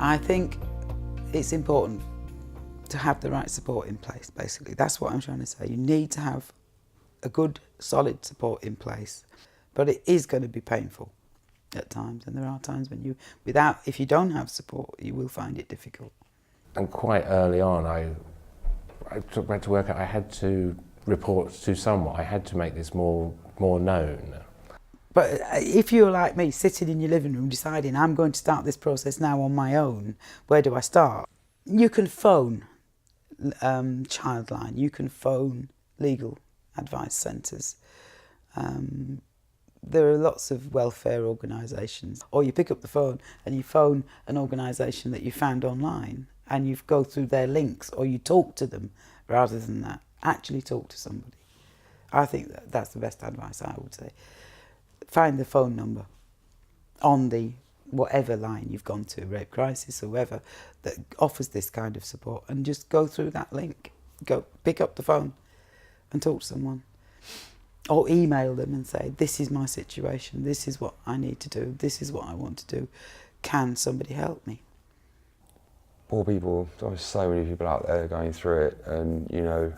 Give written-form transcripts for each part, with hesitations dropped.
I think it's important to have the right support in place, basically. That's what I'm trying to say. You need to have a good, solid support in place. But it is going to be painful at times, and there are times when if you don't have support, you will find it difficult. And quite early on, I had to work out, I had to report to someone, I had to make this more known. But if you're like me, sitting in your living room deciding I'm going to start this process now on my own, where do I start? You can phone Childline, you can phone legal advice centres. There are lots of welfare organisations. Or you pick up the phone and you phone an organisation that you found online and you go through their links, or you talk to them rather than that. Actually talk to somebody. I think that's the best advice I would say. Find the phone number on the whatever line you've gone to, Rape Crisis or whoever, that offers this kind of support, and just go through that link. Go pick up the phone and talk to someone. Or email them and say, this is my situation, this is what I need to do, this is what I want to do. Can somebody help me? Poor people, there's so many people out there going through it, and you know,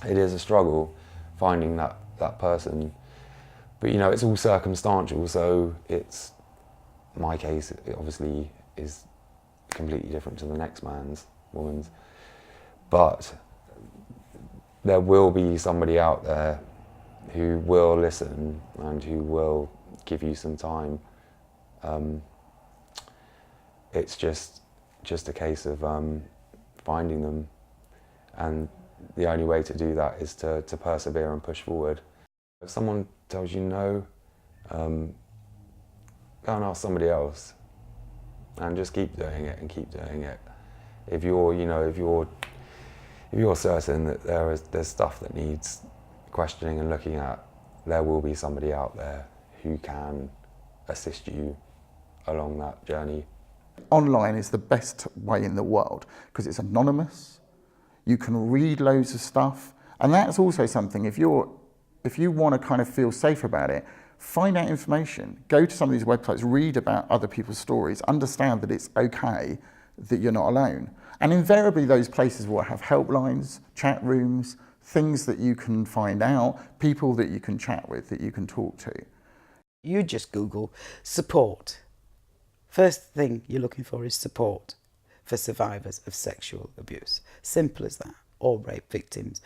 it is a struggle finding that person. But you know, it's all circumstantial, so it's, my case, it obviously is completely different to the next man's, woman's. But there will be somebody out there who will listen and who will give you some time. It's just a case of finding them, and the only way to do that is to persevere and push forward. If someone tells you no, go and ask somebody else, and just keep doing it and keep doing it. If you're certain that there's stuff that needs questioning and looking at, there will be somebody out there who can assist you along that journey. Online is the best way in the world because it's anonymous. You can read loads of stuff, and that's also something, if you want to kind of feel safe about it, find out information, go to some of these websites, read about other people's stories, understand that it's okay, that you're not alone. And invariably those places will have helplines, chat rooms, things that you can find out, people that you can chat with, that you can talk to. You just Google support. First thing you're looking for is support for survivors of sexual abuse. Simple as that. Or rape victims.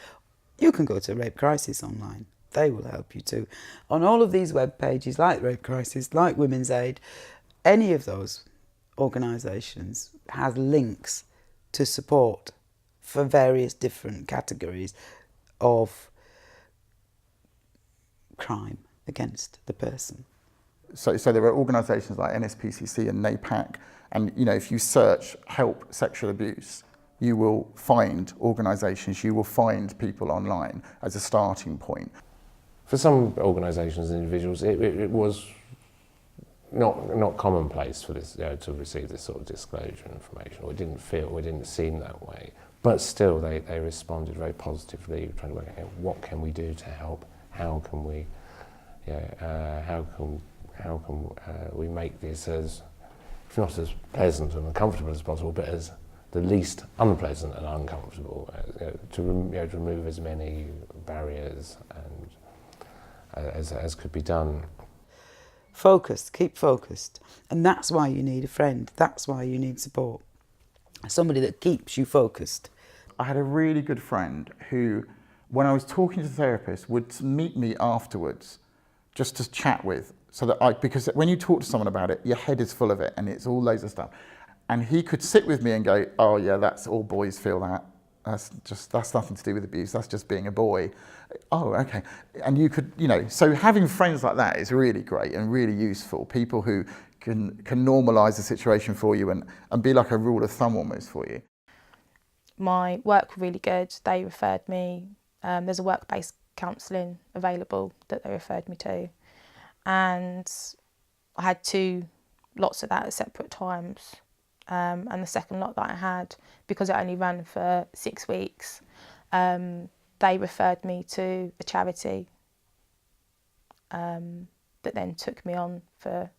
You can go to Rape Crisis online. They will help you too. On all of these web pages, like Rape Crisis, like Women's Aid, any of those organisations has links to support for various different categories of crime against the person. So there are organisations like NSPCC and NAPAC, and you know, if you search help sexual abuse, you will find organisations, you will find people online as a starting point. For some organisations and individuals, it was not commonplace for this, to receive this sort of disclosure information, or it didn't seem that way. But still, they responded very positively, trying to work out what can we do to help, how can we we make this as, if not as pleasant and comfortable as possible, but as the least unpleasant and uncomfortable, to remove as many barriers and as could be done. Focused, keep focused. And that's why you need a friend. That's why you need support. Somebody that keeps you focused. I had a really good friend who, when I was talking to the therapist, would meet me afterwards just to chat with. So that because when you talk to someone about it, your head is full of it and it's all loads of stuff. And he could sit with me and go, oh yeah, that's all boys feel that. That's nothing to do with abuse, that's just being a boy. Oh, okay. And you could, so having friends like that is really great and really useful. People who can normalise the situation for you and be like a rule of thumb almost for you. My work were really good. They referred me, there's a work-based counselling available that they referred me to. And I had 2 lots of that at separate times. And the second lot that I had, because it only ran for 6 weeks, they referred me to a charity that then took me on for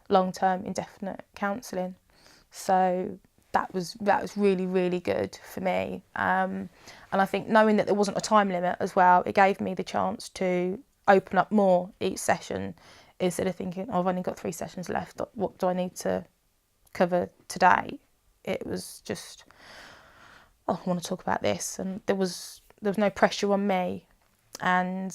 long-term indefinite counselling. So that was really, really good for me. And I think knowing that there wasn't a time limit as well, it gave me the chance to open up more each session instead of thinking, oh, I've only got 3 sessions left, what do I need to cover today? It was just, oh, I want to talk about this, and there was no pressure on me. And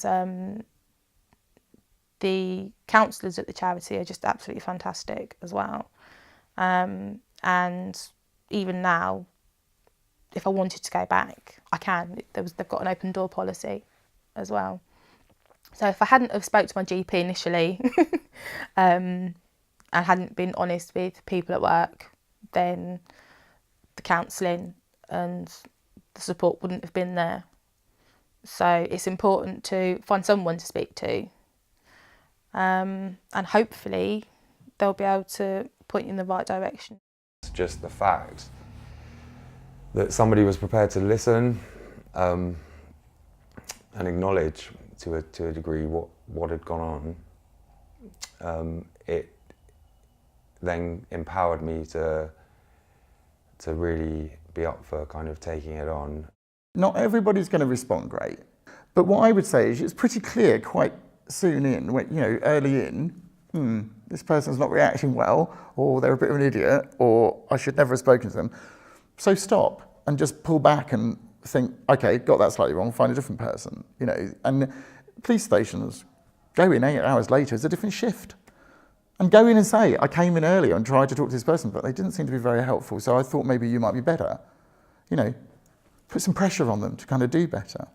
the counsellors at the charity are just absolutely fantastic as well. And even now, if I wanted to go back, I can. They've got an open door policy as well. So if I hadn't have spoke to my GP initially and hadn't been honest with people at work, then the counselling and the support wouldn't have been there. So it's important to find someone to speak to, and hopefully they'll be able to point you in the right direction. It's just the fact that somebody was prepared to listen and acknowledge to a degree what had gone on. It then empowered me to really be up for kind of taking it on. Not everybody's going to respond great, but what I would say is it's pretty clear quite soon in, when, you know, early in, this person's not reacting well, or they're a bit of an idiot, or I should never have spoken to them. So stop and just pull back and think, okay, got that slightly wrong, find a different person, you know. And police stations, go in 8 hours later, it's a different shift. And go in and say, I came in earlier and tried to talk to this person, but they didn't seem to be very helpful, so I thought maybe you might be better. You know, put some pressure on them to kind of do better.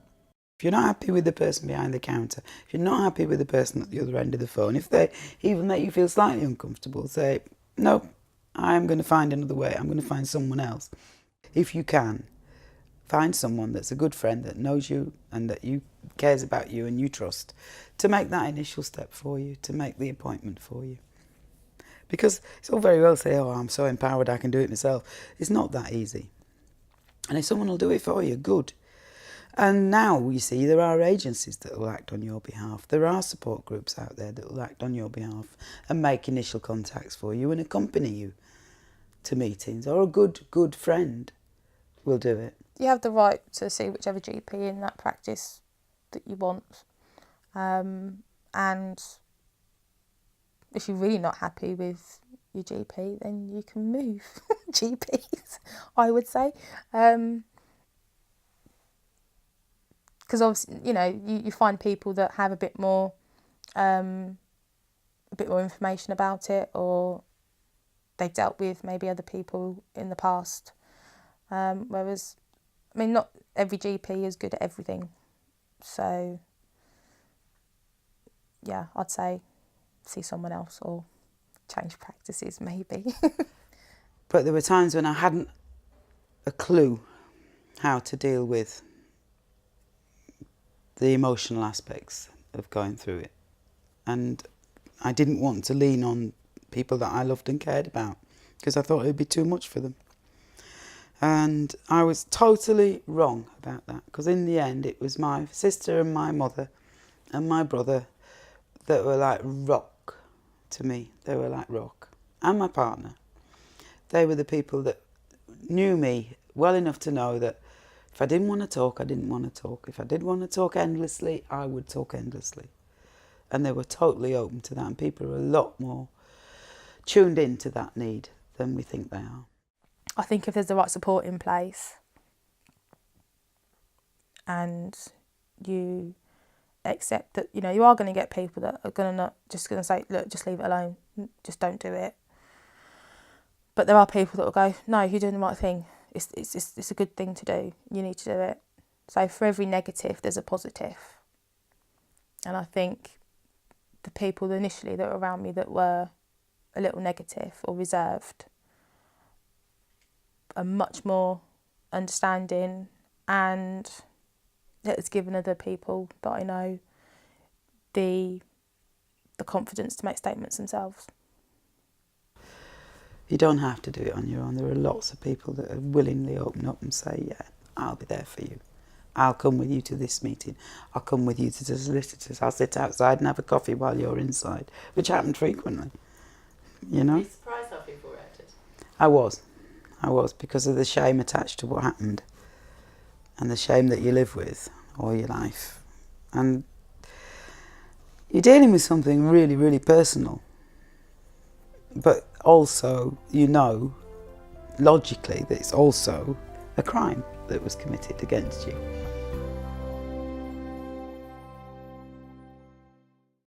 If you're not happy with the person behind the counter, if you're not happy with the person at the other end of the phone, if they even make you feel slightly uncomfortable, say, no, I'm going to find another way, I'm going to find someone else. If you can, find someone that's a good friend that knows you and that you cares about you and you trust to make that initial step for you, to make the appointment for you. Because it's all very well to say, oh, I'm so empowered, I can do it myself. It's not that easy. And if someone will do it for you, good. And now, you see, there are agencies that will act on your behalf. There are support groups out there that will act on your behalf and make initial contacts for you and accompany you to meetings. Or a good friend will do it. You have the right to see whichever GP in that practice that you want. And if you're really not happy with your GP, then you can move GPs, I would say. Because obviously, you know, you find people that have a bit more information about it, or they've dealt with maybe other people in the past. Whereas, I mean, not every GP is good at everything. So, yeah, I'd say see someone else or change practices maybe. But there were times when I hadn't a clue how to deal with the emotional aspects of going through it. And I didn't want to lean on people that I loved and cared about because I thought it would be too much for them. And I was totally wrong about that because in the end it was my sister and my mother and my brother that were like rock to me. They were like rock. And my partner. They were the people that knew me well enough to know that if I didn't want to talk, I didn't want to talk. If I did want to talk endlessly, I would talk endlessly. And they were totally open to that. And people are a lot more tuned into that need than we think they are. I think if there's the right support in place and you accept that, you know, you are going to get people that are going to say, look, just leave it alone, just don't do it. But there are people that will go, no, you're doing the right thing. It's a good thing to do. You need to do it. So for every negative, there's a positive. And I think the people initially that were around me that were a little negative or reserved are much more understanding, and it's given other people that I know the confidence to make statements themselves. You don't have to do it on your own. There are lots of people that willingly open up and say, yeah, I'll be there for you. I'll come with you to this meeting. I'll come with you to the solicitors. I'll sit outside and have a coffee while you're inside, which happened frequently, you know. Are you surprised how people reacted? I was because of the shame attached to what happened and the shame that you live with all your life. And you're dealing with something really, really personal. But also, you know, logically, that it's also a crime that was committed against you.